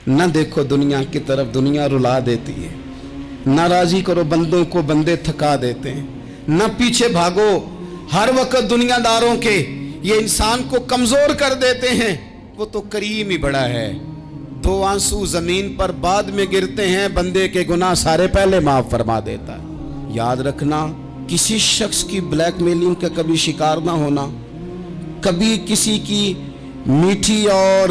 نہ دیکھو دنیا کی طرف، دنیا رلا دیتی ہے، نہ راضی کرو بندوں کو، بندے تھکا دیتے ہیں، نہ پیچھے بھاگو ہر وقت دنیا داروں کے، یہ انسان کو کمزور کر دیتے ہیں۔ وہ تو کریم ہی بڑا ہے، 2 آنسو زمین پر بعد میں گرتے ہیں، بندے کے گناہ سارے پہلے معاف فرما دیتا ہے۔ یاد رکھنا، کسی شخص کی بلیک میلنگ کا کبھی شکار نہ ہونا، کبھی کسی کی میٹھی اور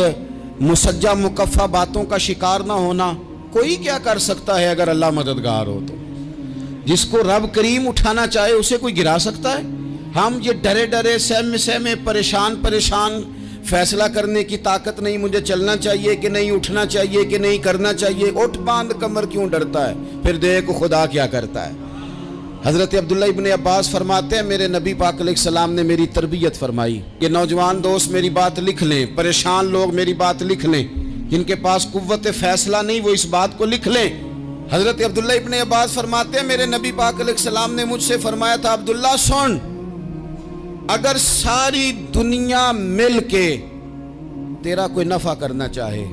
مسجع مکفہ باتوں کا شکار نہ ہونا۔ کوئی کیا کر سکتا ہے اگر اللہ مددگار ہو تو؟ جس کو رب کریم اٹھانا چاہے اسے کوئی گرا سکتا ہے؟ ہم یہ ڈرے ڈرے سہمے پریشان فیصلہ کرنے کی طاقت نہیں، مجھے چلنا چاہیے کہ نہیں، اٹھنا چاہیے کہ نہیں، کرنا چاہیے، اٹھ باندھ کمر کیوں ڈرتا ہے؟ پھر دیکھ خدا کیا کرتا ہے۔ حضرت عبداللہ ابن عباس فرماتے ہیں میرے نبی پاک علیہ السلام نے میری تربیت فرمائی۔ یہ نوجوان دوست میری بات لکھ لیں، پریشان لوگ میری بات لکھ لیں، جن کے پاس قوت فیصلہ نہیں وہ اس بات کو لکھ لیں۔ حضرت عبداللہ ابن عباس فرماتے ہیں میرے نبی پاک علیہ السلام نے مجھ سے فرمایا تھا، عبداللہ سن، اگر ساری دنیا مل کے تیرا کوئی نفع کرنا چاہے،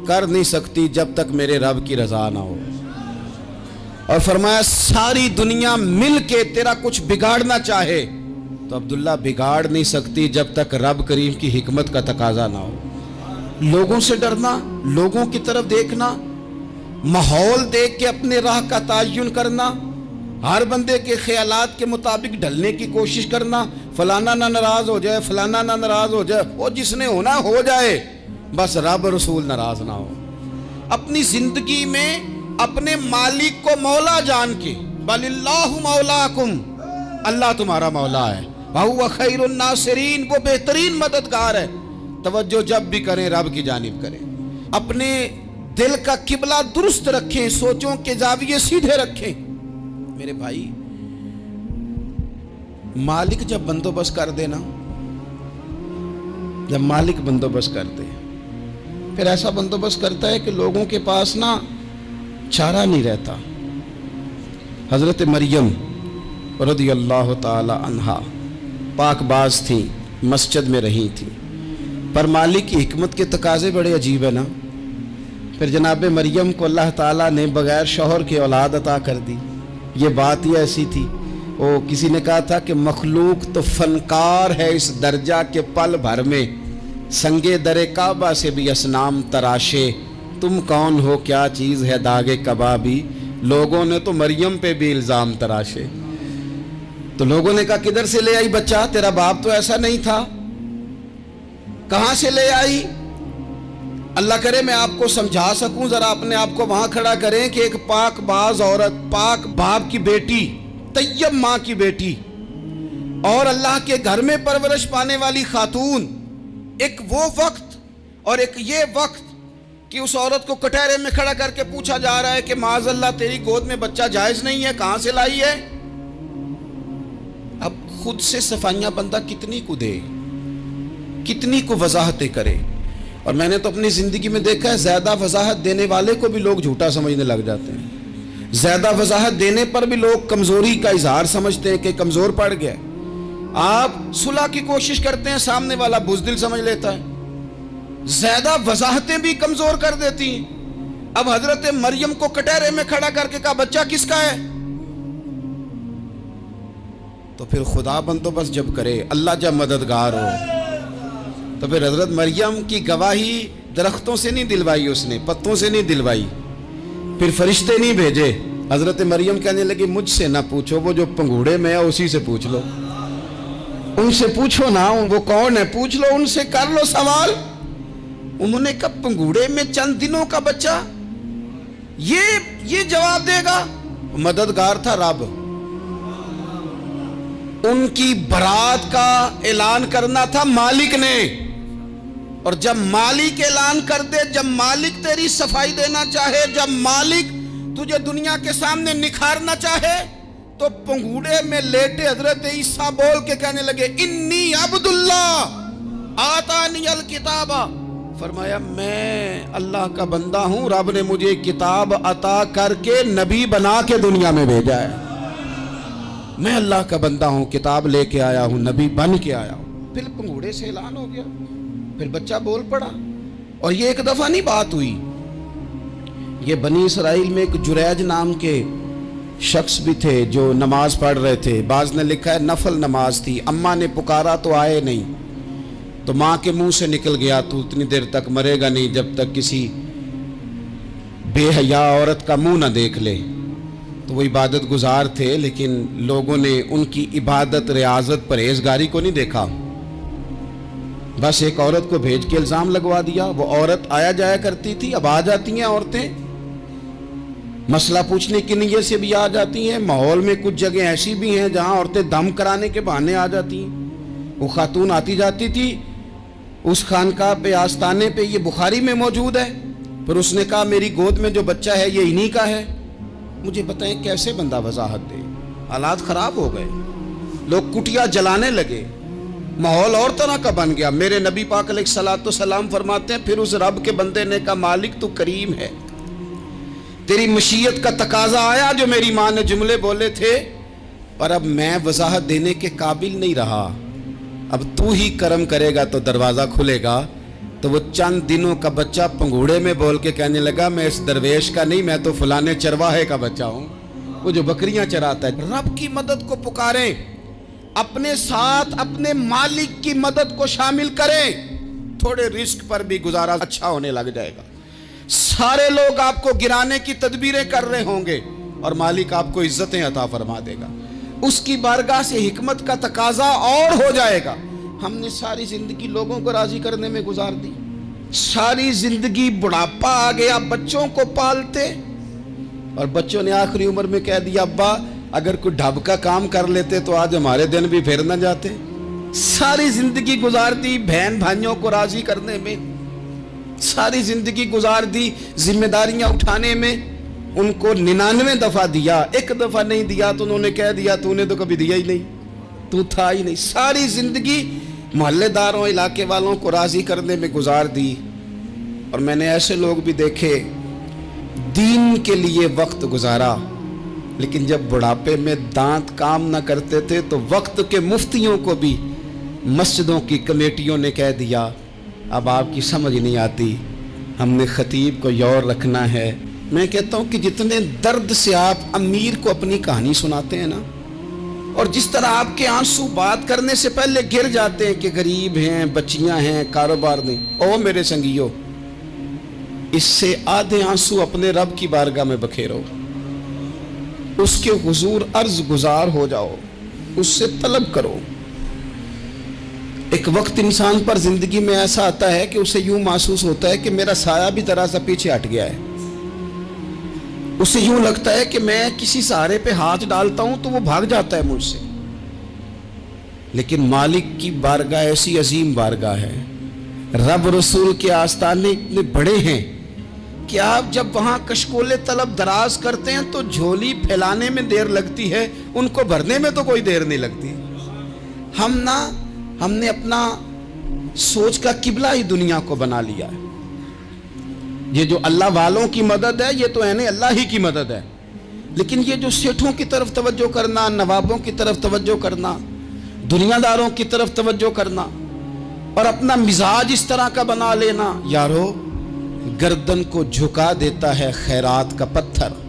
کر نہیں سکتی جب تک میرے رب کی رضا نہ ہو۔ اور فرمایا ساری دنیا مل کے تیرا کچھ بگاڑنا چاہے تو عبداللہ بگاڑ نہیں سکتی جب تک رب کریم کی حکمت کا تقاضا نہ ہو۔ لوگوں سے ڈرنا، لوگوں کی طرف دیکھنا، ماحول دیکھ کے اپنے راہ کا تعین کرنا، ہر بندے کے خیالات کے مطابق ڈھلنے کی کوشش کرنا، فلانا نہ ناراض ہو جائے، فلانا نہ ناراض ہو جائے، وہ جس نے ہونا ہو جائے، بس رب رسول ناراض نہ ہو۔ اپنی زندگی میں اپنے مالک کو مولا جان کے، بل اللہ مولاکم، اللہ تمہارا مولا ہے، وَهُوَ خَيْرُ النَّاصِرِينَ، وہ بہترین مددگار ہے۔ توجہ جب بھی کریں رب کی جانب کریں، اپنے دل کا قبلہ درست رکھیں، سوچوں کے زاویے سیدھے رکھیں۔ میرے بھائی، مالک جب بندوبست کر دے نا، جب مالک بندوبست کر دے، پھر ایسا بندوبست کرتا ہے کہ لوگوں کے پاس نا چارہ نہیں رہتا۔ حضرت مریم رضی اللہ تعالی عنہا پاک باز تھیں، مسجد میں رہی تھیں، پر مالک کی حکمت کے تقاضے بڑے عجیب ہے نا۔ پھر جناب مریم کو اللہ تعالیٰ نے بغیر شوہر کی اولاد عطا کر دی۔ یہ بات ہی ایسی تھی، وہ کسی نے کہا تھا کہ مخلوق تو فنکار ہے اس درجہ کے پل بھر میں سنگے در کعبہ سے بھی اصنام تراشے، تم کون ہو کیا چیز ہے داغے کبابی، لوگوں نے تو مریم پہ بھی الزام تراشے۔ تو لوگوں نے کہا کدھر سے لے آئی بچہ، تیرا باپ تو ایسا نہیں تھا، کہاں سے لے آئی؟ اللہ کرے میں آپ کو سمجھا سکوں، ذرا اپنے آپ کو وہاں کھڑا کریں کہ ایک پاک باز عورت، پاک باپ کی بیٹی، طیب ماں کی بیٹی، اور اللہ کے گھر میں پرورش پانے والی خاتون، ایک وہ وقت اور ایک یہ وقت کہ اس عورت کو کٹہرے میں کھڑا کر کے پوچھا جا رہا ہے کہ معاذ اللہ تیری گود میں بچہ جائز نہیں ہے، کہاں سے لائی ہے؟ اب خود سے صفائیاں بندہ کتنی کو دے، کتنی کو وضاحتیں کرے۔ اور میں نے تو اپنی زندگی میں دیکھا ہے زیادہ وضاحت دینے والے کو بھی لوگ جھوٹا سمجھنے لگ جاتے ہیں، زیادہ وضاحت دینے پر بھی لوگ کمزوری کا اظہار سمجھتے ہیں کہ کمزور پڑ گیا۔ آپ صلح کی کوشش کرتے ہیں، سامنے والا بزدل سمجھ لیتا ہے، زیادہ وضاحتیں بھی کمزور کر دیتی ہیں۔ اب حضرت مریم کو کٹہرے میں کھڑا کر کے کہا بچہ کس کا ہے؟ تو پھر خدا بندوبست جب کرے، اللہ جب مددگار ہو، تو پھر حضرت مریم کی گواہی درختوں سے نہیں دلوائی، اس نے پتوں سے نہیں دلوائی، پھر فرشتے نہیں بھیجے۔ حضرت مریم کہنے لگی مجھ سے نہ پوچھو، وہ جو پنگوڑے میں ہے اسی سے پوچھ لو، ان سے پوچھو نا، وہ کون ہے پوچھ لو، ان سے کر لو سوال۔ انہوں نے کہا پنگوڑے میں چند دنوں کا بچہ یہ جواب دے گا؟ مددگار تھا رب، ان کی برات کا اعلان کرنا تھا مالک نے، اور جب مالک اعلان کر دے، جب مالک تیری صفائی دینا چاہے، جب مالک تجھے دنیا کے سامنے نکھارنا چاہے، تو پنگوڑے میں لیٹے حضرت عیسیٰ بول کے کہنے لگے انی عبداللہ آتانی الکتاب، فرمایا میں اللہ کا بندہ ہوں، رب نے مجھے کتاب عطا کر کے نبی بنا کے دنیا میں بھیجا ہے، میں اللہ کا بندہ ہوں، کتاب لے کے آیا ہوں، نبی بن کے آیا ہوں۔ پھر پنگوڑے سے اعلان ہو گیا، پھر بچہ بول پڑا، اور یہ ایک دفعہ نہیں بات ہوئی، یہ بنی اسرائیل میں ایک جریج نام کے شخص بھی تھے جو نماز پڑھ رہے تھے. بعض نے لکھا ہے نفل نماز تھی. اماں نے پکارا تو آئے نہیں, تو ماں کے منہ سے نکل گیا تو اتنی دیر تک مرے گا نہیں جب تک کسی بے حیا عورت کا منہ نہ دیکھ لے. تو وہ عبادت گزار تھے, لیکن لوگوں نے ان کی عبادت, ریاضت, پرہیزگاری کو نہیں دیکھا. بس ایک عورت کو بھیج کے الزام لگوا دیا. وہ عورت آیا جایا کرتی تھی, اب آ جاتی ہیں عورتیں, مسئلہ پوچھنے کی نیت سے بھی آ جاتی ہیں. ماحول میں کچھ جگہ ایسی بھی ہیں جہاں عورتیں دم کرانے کے بہانے آ جاتی ہیں. وہ خاتون آتی جاتی تھی اس خانقاہ پہ, آستانے پہ, یہ بخاری میں موجود ہے. پھر اس نے کہا میری گود میں جو بچہ ہے یہ انہی کا ہے. مجھے بتائیں کیسے بندہ وضاحت دے. حالات خراب ہو گئے, لوگ کٹیا جلانے لگے, ماحول اور طرح کا بن گیا. میرے نبی پاک علیہ الصلوۃ والسلام فرماتے ہیں پھر اس رب کے بندے نے کہا مالک تو کریم ہے, تیری مشیت کا تقاضا آیا جو میری ماں نے جملے بولے تھے, پر اب میں وضاحت دینے کے قابل نہیں رہا, اب تو ہی کرم کرے گا تو دروازہ کھلے گا. تو وہ چند دنوں کا بچہ پنگوڑے میں بول کے کہنے لگا میں اس درویش کا نہیں, میں تو فلانے چرواہے کا بچہ ہوں, وہ جو بکریاں چراتا ہے. رب کی مدد کو پکاریں, اپنے ساتھ اپنے مالک کی مدد کو شامل کریں, تھوڑے رزق پر بھی گزارا اچھا ہونے لگ جائے گا. سارے لوگ آپ کو گرانے کی تدبیریں کر رہے ہوں گے اور مالک آپ کو عزتیں عطا فرما دے گا. اس کی بارگاہ سے حکمت کا تقاضا اور ہو جائے گا. ہم نے ساری زندگی لوگوں کو راضی کرنے میں گزار دی, ساری زندگی بڑھاپا آ گیا بچوں کو پالتے, اور بچوں نے آخری عمر میں کہہ دیا ابا اگر کوئی ڈھب کا کام کر لیتے تو آج ہمارے دن بھی پھر نہ جاتے. ساری زندگی گزار دی بہن بھائیوں کو راضی کرنے میں, ساری زندگی گزار دی ذمہ داریاں اٹھانے میں. ان کو 99 دفعہ دیا, ایک دفعہ نہیں دیا تو انہوں نے کہہ دیا تو نے تو کبھی دیا ہی نہیں, تو تھا ہی نہیں. ساری زندگی محلے داروں علاقے والوں کو راضی کرنے میں گزار دی. اور میں نے ایسے لوگ بھی دیکھے دین کے لیے وقت گزارا, لیکن جب بڑھاپے میں دانت کام نہ کرتے تھے تو وقت کے مفتیوں کو بھی مسجدوں کی کمیٹیوں نے کہہ دیا اب آپ کی سمجھ نہیں آتی, ہم نے خطیب کو یور رکھنا ہے. میں کہتا ہوں کہ جتنے درد سے آپ امیر کو اپنی کہانی سناتے ہیں نا, اور جس طرح آپ کے آنسو بات کرنے سے پہلے گر جاتے ہیں کہ غریب ہیں, بچیاں ہیں, کاروبار نہیں, او میرے سنگیو, اس سے آدھے آنسو اپنے رب کی بارگاہ میں بکھیرو, اس کے حضور عرض گزار ہو جاؤ, اس سے طلب کرو. ایک وقت انسان پر زندگی میں ایسا آتا ہے کہ اسے یوں محسوس ہوتا ہے کہ میرا سایہ بھی ذرا سا پیچھے ہٹ گیا ہے. اسے یوں لگتا ہے کہ میں کسی سہارے پہ ہاتھ ڈالتا ہوں تو وہ بھاگ جاتا ہے مجھ سے. لیکن مالک کی بارگاہ ایسی عظیم بارگاہ ہے, رب رسول کے آستانے اتنے بڑے ہیں کہ آپ جب وہاں کشکول طلب دراز کرتے ہیں تو جھولی پھیلانے میں دیر لگتی ہے, ان کو بھرنے میں تو کوئی دیر نہیں لگتی. ہم نے اپنا سوچ کا قبلہ ہی دنیا کو بنا لیا ہے. یہ جو اللہ والوں کی مدد ہے یہ تو اللہ ہی کی مدد ہے, لیکن یہ جو سیٹھوں کی طرف توجہ کرنا, نوابوں کی طرف توجہ کرنا, دنیا داروں کی طرف توجہ کرنا اور اپنا مزاج اس طرح کا بنا لینا, یارو گردن کو جھکا دیتا ہے خیرات کا پتھر,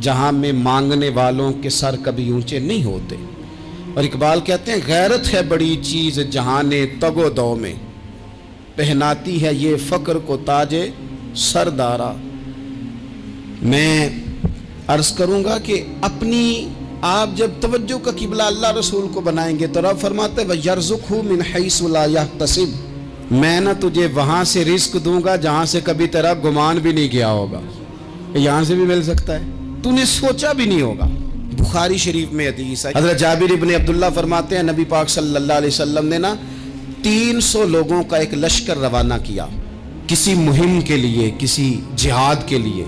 جہاں میں مانگنے والوں کے سر کبھی اونچے نہیں ہوتے. اور اقبال کہتے ہیں غیرت ہے بڑی چیز جہان تگ و دو میں, پہناتی ہے یہ فقر کو تاج سردارا. میں عرض کروں گا کہ اپنی آپ جب توجہ کا قبلہ اللہ رسول کو بنائیں گے تو رب فرماتے ہیں وَيَرْزُقْهُ مِنْ حَيْثُ لَا يَحْتَسِبُ, میں نہ تجھے وہاں سے رزق دوں گا جہاں سے کبھی تیرا گمان بھی نہیں کیا ہوگا, یہاں سے بھی مل سکتا ہے, تو نے سوچا بھی نہیں ہوگا. بخاری شریف میں حدیث ہے, حضرت جابر ابن عبداللہ فرماتے ہیں نبی پاک صلی اللہ علیہ وسلم نے 300 لوگوں کا ایک لشکر روانہ کیا کسی مہم کے لیے, کسی جہاد کے لیے.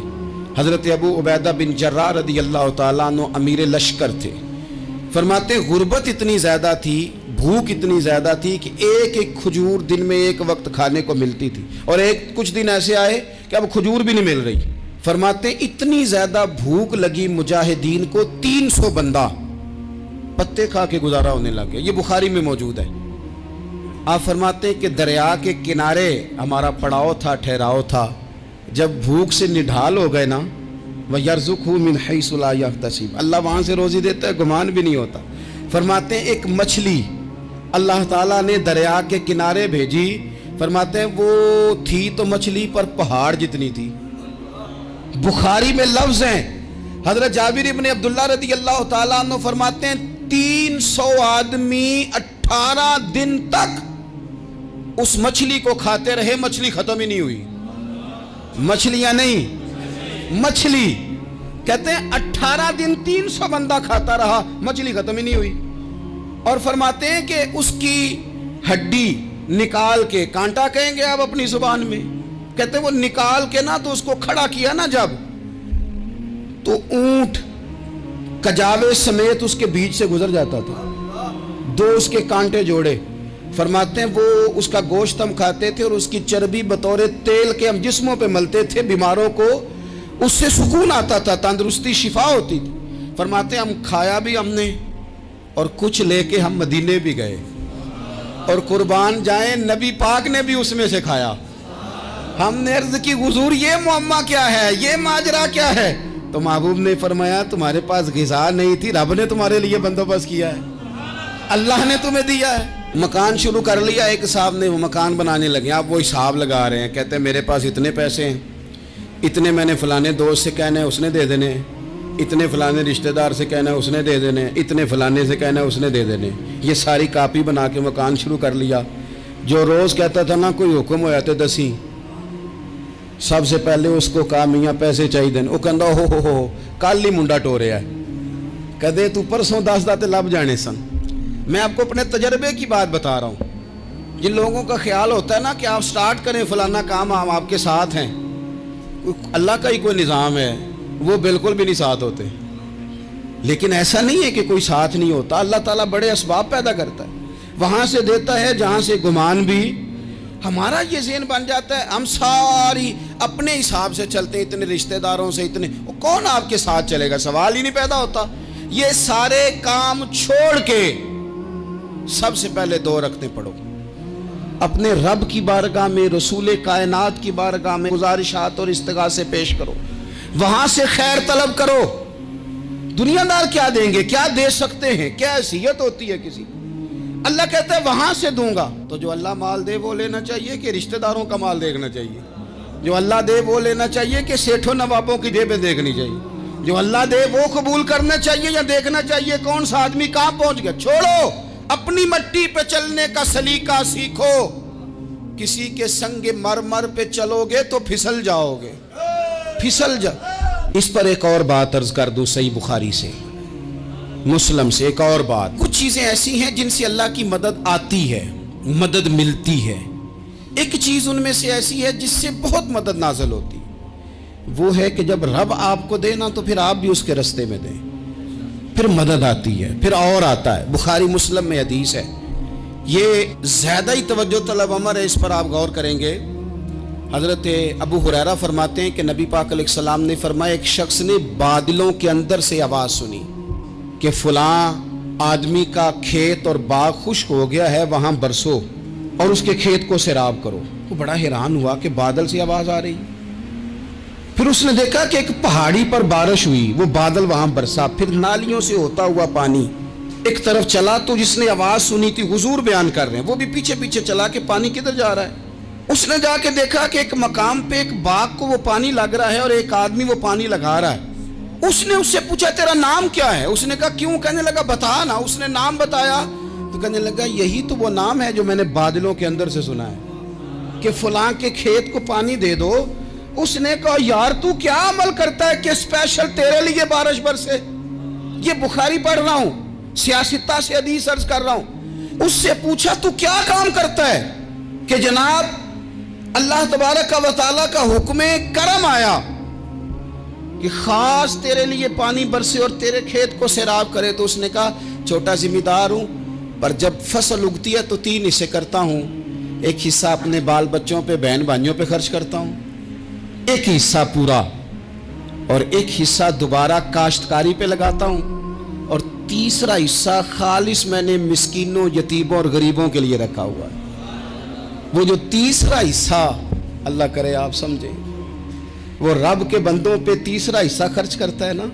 حضرت ابو عبیدہ بن جراح رضی اللہ تعالیٰ عنہ امیر لشکر تھے. فرماتے غربت اتنی زیادہ تھی, بھوک اتنی زیادہ تھی کہ ایک ایک کھجور دن میں ایک وقت کھانے کو ملتی تھی, اور کچھ دن ایسے آئے کہ اب کھجور بھی نہیں مل رہی. فرماتے اتنی زیادہ بھوک لگی مجاہدین کو 300 بندہ پتے کھا کے گزارا ہونے لگ گیا. یہ بخاری میں موجود ہے. آپ فرماتے ہیں کہ دریا کے کنارے ہمارا پڑاؤ تھا, ٹھہراؤ تھا, जब भूख से निढाल हो गए ना, वयर्ज़ुक़हु मिन हैसु ला यहतसिब, अल्लाह वहाँ से रोज़ी देता है, गुमान भी नहीं होता। फरमाते हैं एक मछली अल्लाह ताला ने दरिया के किनारे भेजी, फरमाते हैं वो थी तो मछली पर पहाड़ जितनी थी। बुखारी में लफ्ज़ हैं, हज़रत जाबिर इब्न अब्दुल्लाह रज़ी अल्लाह ताला अन्हु फरमाते हैं 300 आदमी 18 दिन तक उस मछली को खाते रहे, मछली खत्म ही नहीं हुई। मछलियां नहीं, मछली। कहते हैं 18 दिन 300 बंदा खाता रहा, मछली खत्म ही नहीं हुई। और फरमाते हैं कि उसकी हड्डी निकाल के, कांटा कहेंगे आप अपनी जुबान में, कहते हैं वो निकाल के ना तो उसको खड़ा किया ना जब, तो ऊंट कजावे समेत उसके बीच से गुजर जाता था। 2 उसके कांटे जोड़े। फरमाते हैं वो उसका गोश्त हम खाते थे और उसकी चर्बी बतौर तेल के हम जिस्मों पे मलते थे, बीमारों को उससे सुकून आता था, तंदुरुस्ती शिफा होती थी। फरमाते हैं हम खाया भी हमने और कुछ लेके हम मदीने भी गए, और कुर्बान जाए नबी पाक ने भी उसमें से खाया। हमने अर्ज की हुजूर ये मुअम्मा क्या है, ये माजरा क्या है? तो महबूब ने फरमाया तुम्हारे पास ग़िज़ा नहीं थी, रब ने तुम्हारे लिए बंदोबस्त किया है, अल्लाह ने तुम्हें दिया है। मकान शुरू कर लिया एक साहब ने, वो मकान बनाने लगे, आप वो हिसाब लगा रहे हैं, कहते हैं मेरे पास इतने पैसे हैं, इतने मैंने फलाने दोस्त से कहना है उसने दे देने, इतने फलाने रिश्तेदार से कहना है उसने दे देने, इतने फलाने से कहना है उसने दे देने। ये सारी कापी बना के मकान शुरू कर लिया। जो रोज़ कहता था ना कोई हुक्म होया तो दसी, सबसे पहले उसको कहा मियाँ पैसे चाहिए, वो कहता हो कल ही मुंडा टोरिया है, कदे तू परसों 10 दाते लब जाने सन। मैं आपको अपने तजर्बे की बात बता रहा हूँ। जिन लोगों का ख्याल होता है ना कि आप स्टार्ट करें फलाना काम, हम आपके साथ हैं, अल्लाह का ही कोई निज़ाम है, वो बिल्कुल भी नहीं साथ होते। लेकिन ऐसा नहीं है कि कोई साथ नहीं होता, अल्लाह ताला बड़े असबाब पैदा करता है, वहाँ से देता है जहाँ से गुमान भी। हमारा ये ज़हन बन जाता है, हम सारी अपने हिसाब से चलते हैं, इतने रिश्तेदारों से इतने, कौन आपके साथ चलेगा, सवाल ही नहीं पैदा होता। ये सारे काम छोड़ के सबसे पहले 2 रखते पढ़ो, अपने रब की बारगाह में, रसूल कायनात की बारगाह में गुजारिशात और इस्तिगासे पेश करो, वहां से खैर तलब करो। दुनियादार क्या देंगे, क्या दे सकते हैं, क्या हैसियत होती है किसी। अल्लाह कहता है वहां से दूंगा। तो जो अल्लाह माल दे वो लेना चाहिए कि रिश्तेदारों का माल देखना चाहिए? जो अल्लाह दे वो लेना चाहिए कि सेठों नवाबों की जेबें देखनी चाहिए? जो अल्लाह दे वो कबूल करना चाहिए या देखना चाहिए कौन सा आदमी कहां पहुंच गया? छोड़ो, अपनी मट्टी पे चलने का सलीका सीखो। किसी के संग मरमर पे चलोगे तो फिसल जाओगे, फिसल जा। इस पर एक और बात अर्ज कर दूं, सही बुखारी से, मुस्लिम से एक और बात। कुछ चीजें ऐसी हैं जिनसे अल्लाह की मदद आती है, मदद मिलती है। एक चीज उनमें से ऐसी है जिससे बहुत मदद नाज़िल होती है, वो है कि जब रब आपको दे ना तो फिर आप भी उसके रास्ते में दें, फिर मदद आती है, फिर और आता है। बुखारी मुस्लिम में हदीस है, ये ज़्यादा ही तवज्जो तलब अमर है, इस पर आप गौर करेंगे। हज़रत अबू हुरैरा फरमाते हैं कि नबी पाक अलैहिस्सलाम ने फरमाया, एक शख्स ने बादलों के अंदर से आवाज़ सुनी कि फ़लाँ आदमी का खेत और बाग खुश्क हो गया है, वहाँ बरसो और उसके खेत को सैराब करो। वो बड़ा हैरान हुआ कि बादल से आवाज़ आ रही। फिर उसने देखा कि एक पहाड़ी पर बारिश हुई, वो बादल वहाँ बरसा, फिर नालियों से होता हुआ पानी एक तरफ चला। तो जिसने आवाज़ सुनी थी, हुजूर बयान कर रहे हैं, वो भी पीछे पीछे चला कि पानी किधर जा रहा है। उसने जाके देखा कि एक मकाम पे एक बाग को वो पानी लग रहा है और एक आदमी वो पानी लगा रहा है। उसने उससे पूछा तेरा नाम क्या है? उसने कहा क्यों? कहने लगा बता ना। उसने नाम बताया तो कहने लगा यही तो वो नाम है जो मैंने बादलों के अंदर से सुना है कि फलां के खेत को पानी दे दो। उसने कहा यार तू क्या अमल करता है कि स्पेशल तेरे लिए बारिश बरसे? ये बुखारी पढ़ रहा हूं, सियासता से हदीस अर्ज कर रहा हूं। उससे पूछा तू क्या काम करता है कि जनाब अल्लाह तबारक व तआला का हुक्म करम आया कि खास तेरे लिए पानी बरसे और तेरे खेत को सैराब करे। तो उसने कहा छोटा जिम्मेदार हूं, पर जब फसल उगती है तो 3 हिस्से करता हूं। एक हिस्सा अपने बाल बच्चों पे, बहन भाइयों पे खर्च करता हूं, एक हिस्सा पूरा, और एक हिस्सा दोबारा काश्तकारी पे लगाता हूं, और तीसरा हिस्सा खालिस मैंने मिस्कीनों, यतीमों और गरीबों के लिए रखा हुआ है। वो जो तीसरा हिस्सा, अल्लाह करे आप समझे, वो रब के बंदों पे तीसरा हिस्सा खर्च करता है ना,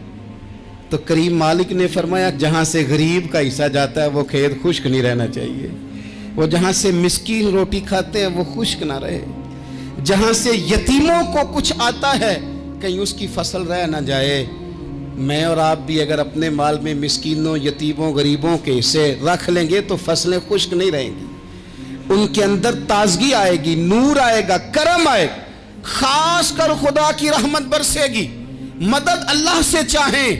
तो करीम मालिक ने फरमाया जहाँ से गरीब का हिस्सा जाता है वो खेत खुश्क नहीं रहना चाहिए, वो जहाँ से मिस्कीन रोटी खाते हैं वो खुश्क ना रहे, जहाँ से यतीमों को कुछ आता है कहीं उसकी फसल रह ना जाए। मैं और आप भी अगर अपने माल में मिस्कीनों, यतीमों, गरीबों के हिस्से रख लेंगे तो फसलें खुश्क नहीं रहेंगी, उनके अंदर ताजगी आएगी, नूर आएगा, करम आएगा, खास कर खुदा की रहमत बरसेगी। मदद अल्लाह से चाहें,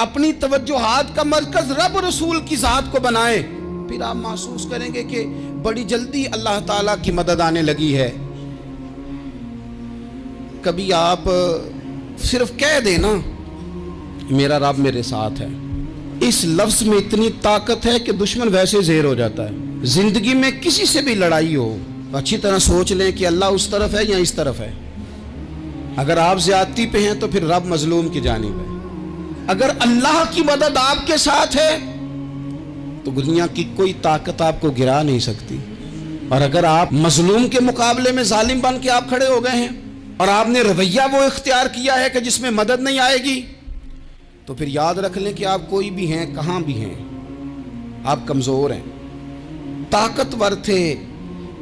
अपनी तवज्जुहात का मरकज रब रसूल की जात को बनाएं, फिर आप महसूस करेंगे कि बड़ी जल्दी अल्लाह ताला की मदद आने लगी है। कभी आप सिर्फ कह देना मेरा रब मेरे साथ है, इस लफ्ज में इतनी ताकत है कि दुश्मन वैसे ज़ेर हो जाता है। जिंदगी में किसी से भी लड़ाई हो तो अच्छी तरह सोच लें कि अल्लाह उस तरफ है या इस तरफ है। अगर आप ज्यादती पे हैं तो फिर रब मजलूम की जानिब है। अगर अल्लाह की मदद आपके साथ है तो दुनिया की कोई ताकत आपको गिरा नहीं सकती। और अगर आप मजलूम के मुकाबले में जालिम बन के आप खड़े हो गए हैं और आपने रवैया वो इख्तियार किया है कि जिसमें मदद नहीं आएगी, तो फिर याद रख लें कि आप कोई भी हैं, कहाँ भी हैं, आप कमज़ोर हैं। ताकतवर थे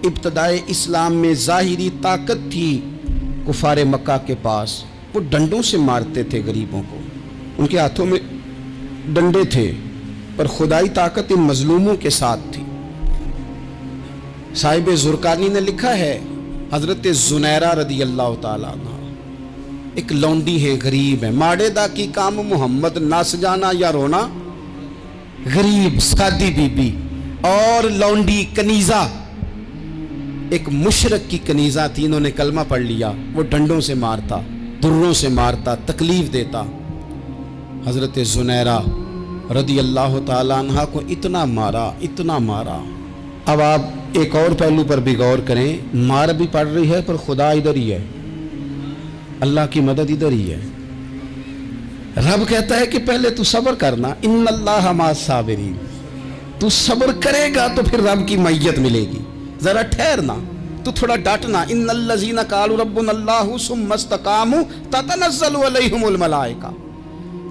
इब्तदाए इस्लाम में, ज़ाहिरी ताकत थी कुफारे मक्का के पास, वो डंडों से मारते थे गरीबों को, उनके हाथों में डंडे थे, पर खुदाई ताकत इन मजलूमों के साथ थी। साहिब ज़ुरकानी ने लिखा है, हज़रत ज़ुनैरा रदी अल्लाह ताला अन्हा एक लौंडी है, गरीब है, माड़े दा की काम मोहम्मद नस जाना या रोना, गरीब सादी बीबी और लौंडी कनीज़ा, एक मुशरक की कनीज़ा थी, इन्होंने कलमा पढ़ लिया, वो डंडों से मारता, दुर्रों से मारता, तकलीफ देता। हज़रत ज़ुनैरा रदी अल्लाह ताला अन्हा को इतना मारा, इतना मारा। अब आप एक और पहलू पर भी गौर करें, मार भी पड़ रही है पर खुदा इधर ही है, अल्लाह की मदद इधर ही है। रब कहता है कि पहले तू सब्र करना, इन्नल्लाह मास साबिरीन, तू सब्र करेगा तो फिर रब की मैयत मिलेगी, जरा ठहरना, तू थोड़ा डटना। इन्नल्लज़ीना क़ालू रब्बुनल्लाहु सुम्मा इस्तक़ामू ततनज़्ज़लु अलैहिमुल मलाइका,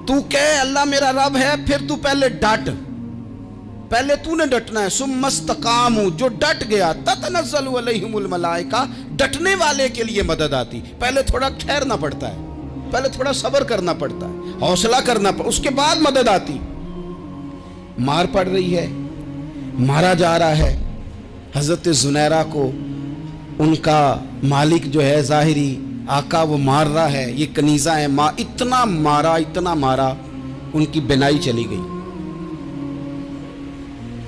तू कह अल्लाह मेरा रब है, फिर तू पहले डट, पहले तूने डटना है। सुम्मा इस्तक़ामू, जो डट गया, ततनज़्ज़लु अलैहिमुल मलाइका, डटने वाले के लिए मदद आती। पहले थोड़ा ठहरना पड़ता है, पहले थोड़ा सब्र करना पड़ता है, हौसला करना पड़ता, उसके बाद मदद आती। मार पड़ रही है, मारा जा रहा है। हज़रत ज़ुनैरा को उनका मालिक जो है ज़ाहिरी आका वो मार रहा है, ये कनीज़ा है, इतना मारा, इतना मारा, उनकी बिनाई चली गई,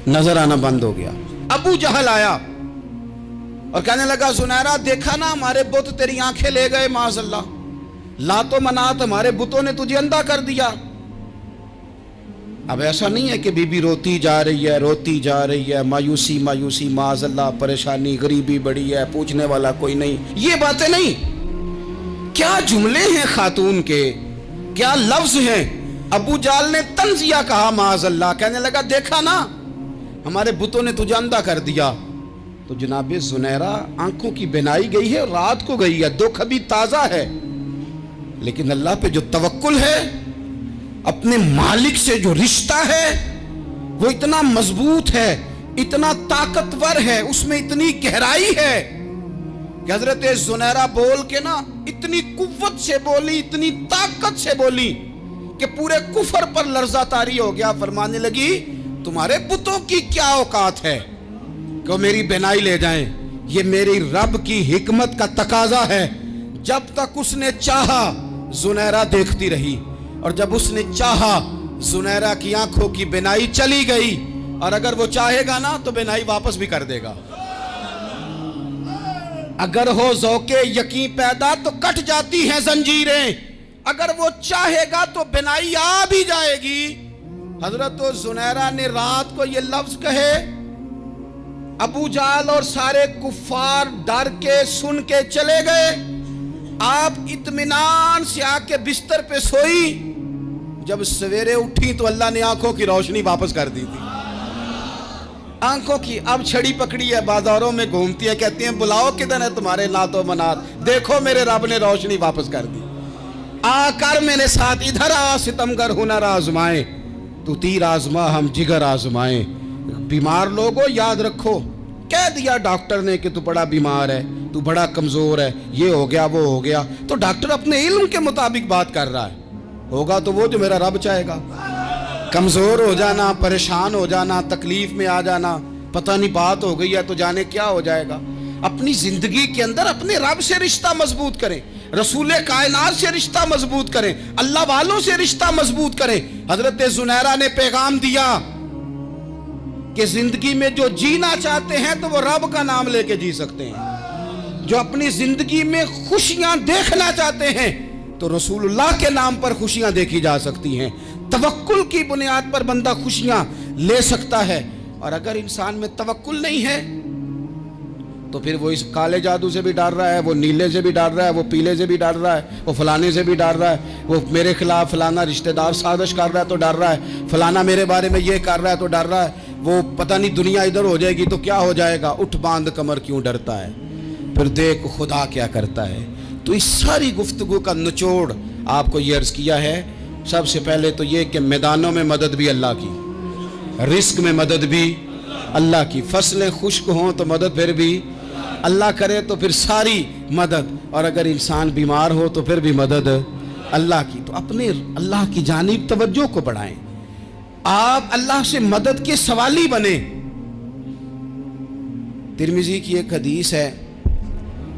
नजर आना बंद हो गया। अबू जहल आया और कहने लगा, ज़ुनैरा देखा ना हमारे बुत तेरी आंखें ले गए, माज़अल्लाह, लातो मनात हमारे बुतों ने तुझे अंधा कर दिया। अब ऐसा नहीं है कि बीबी रोती जा रही है, रोती जा रही है, मायूसी मायूसी, माज़अल्लाह परेशानी, गरीबी बड़ी है, पूछने वाला कोई नहीं, ये बातें नहीं। क्या जुमले हैं खातून के, क्या लफ्ज हैं। अबू जाल ने तंजिया कहा, माज़अल्लाह, कहने लगा देखा ना हमारे बुतों ने तुझे अंधा कर दिया। तो जनाब ज़ुनैरा आंखों की बिनाई गई है, रात को गई है, दुख अभी ताज़ा है, लेकिन अल्लाह पे जो तवक्कुल है, अपने मालिक से जो रिश्ता है वो इतना मजबूत है, इतना ताकतवर है, उसमें इतनी गहराई है कि हज़रत ज़ुनैरा बोल के ना इतनी कुव्वत से बोली, इतनी ताकत से बोली कि पूरे कुफर पर लर्जा तारी हो गया। फरमाने लगी, तुम्हारे बुतों की क्या औकात है कि मेरी बिनाई ले जाएं, ये मेरी रब की हिकमत का तकाजा है। जब तक उसने चाहा ज़ुनैरा देखती रही, और जब उसने चाहा ज़ुनैरा की आंखों की बिनाई चली गई, और अगर वो चाहेगा ना तो बिनाई वापस भी कर देगा। अगर हो ज़ौक़े यकीन पैदा तो कट जाती हैं जंजीरें, अगर वो चाहेगा तो बिनाई आ भी जाएगी। हजरत ज़ुनैरा ने रात को ये लफ्ज कहे, अबू जाल और सारे कुफ्फार डर के सुन के चले गए। आप इत्मीनान से आके बिस्तर पे सोई, जब सवेरे उठी तो अल्लाह ने आंखों की रोशनी वापस कर दी थी। आंखों की अब छड़ी पकड़ी है, बाजारों में घूमती है, कहती हैं बुलाओ किधर है तुम्हारे नातो मनात, देखो मेरे रब ने रोशनी वापस कर दी, आकर मेरे साथ इधर आ, सितमगर हुनर आजमाए, तू तीर आजमा हम जिगर आजमाए। बीमार लोगों याद रखो, कह दिया डॉक्टर ने कि तू बड़ा बीमार है, तू बड़ा कमजोर है, ये हो गया वो हो गया, तो डॉक्टर अपने इल्म के मुताबिक बात कर रहा है, होगा तो वो जो मेरा रब चाहेगा। कमजोर हो जाना, परेशान हो जाना, तकलीफ में आ जाना, पता नहीं बात हो गई है तो जाने क्या हो जाएगा। अपनी जिंदगी के अंदर अपने रब से रिश्ता मजबूत करें, रसूले कायनात से रिश्ता मजबूत करें, अल्लाह वालों से रिश्ता मजबूत करें। हजरत जुनैरा ने पैगाम दिया कि जिंदगी में जो जीना चाहते हैं तो वो रब का नाम लेके जी सकते हैं, जो अपनी जिंदगी में खुशियां देखना चाहते हैं तो रसूलुल्लाह के नाम पर खुशियां देखी जा सकती हैं। तवक्कुल की बुनियाद पर बंदा खुशियां ले सकता है, और अगर इंसान में तवक्कुल नहीं है तो फिर वो इस काले जादू से भी डर रहा है, वो नीले से भी डर रहा है, वो पीले से भी डर रहा है, वो फलाने से भी डर रहा है, वो मेरे खिलाफ फलाना रिश्तेदार साजिश कर रहा है तो डर रहा है, फलाना मेरे बारे में ये कर रहा है तो डर रहा है, वो पता नहीं दुनिया इधर हो जाएगी तो क्या हो जाएगा, उठ बांध कमर क्यों डरता है, फिर देख खुदा क्या करता है। तो इस सारी गुफ्तगू का निचोड़ आपको ये अर्ज किया है। सबसे पहले तो ये कि मैदानों में मदद भी अल्लाह की, रिस्क में मदद भी अल्लाह की, फसलें खुश्क हों तो मदद फिर भी अल्लाह करे, तो फिर सारी मदद, और अगर इंसान बीमार हो तो फिर भी मदद अल्लाह की। तो अपने अल्लाह की जानिब तवज्जो को बढ़ाएं, आप अल्लाह से मदद के सवाली बने। तिरमिजी की एक हदीस है,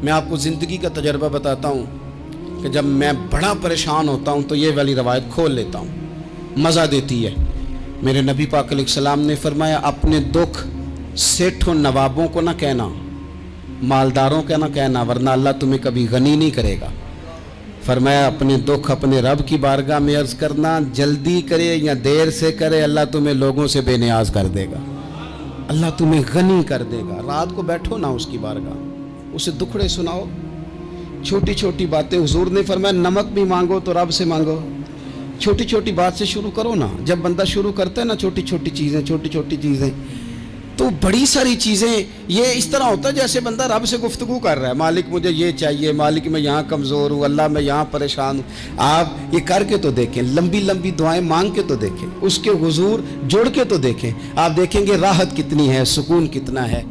मैं आपको ज़िंदगी का तजर्बा बताता हूँ कि जब मैं बड़ा परेशान होता हूँ तो ये वाली रवायत खोल लेता हूँ, मज़ा देती है। मेरे नबी पाक अलैहिस्सलाम ने फरमाया, अपने दुख सेठों नवाबों को ना कहना, मालदारों का ना कहना, वरना अल्लाह तुम्हें कभी गनी नहीं करेगा। फरमाया अपने दुख अपने रब की बारगाह में अर्ज़ करना, जल्दी करे या देर से करे अल्लाह तुम्हें लोगों से बेनियाज कर देगा, अल्लाह तुम्हें गनी कर देगा। रात को बैठो ना उसकी बारगाह, उसे दुखड़े सुनाओ, छोटी छोटी बातें। हुजूर ने फरमाया नमक भी मांगो तो रब से मांगो, छोटी छोटी बात से शुरू करो ना। जब बंदा शुरू करता है ना छोटी छोटी चीज़ें, तो बड़ी सारी चीज़ें ये इस तरह होता है जैसे बंदा रब से गुफ्तगू कर रहा है, मालिक मुझे ये चाहिए, मालिक मैं यहाँ कमज़ोर हूँ, अल्लाह मैं यहाँ परेशान हूँ। आप ये करके तो देखें, लंबी लंबी दुआएं मांग के तो देखें, उसके हुजूर जुड़ के तो देखें, आप देखेंगे राहत कितनी है, सुकून कितना है।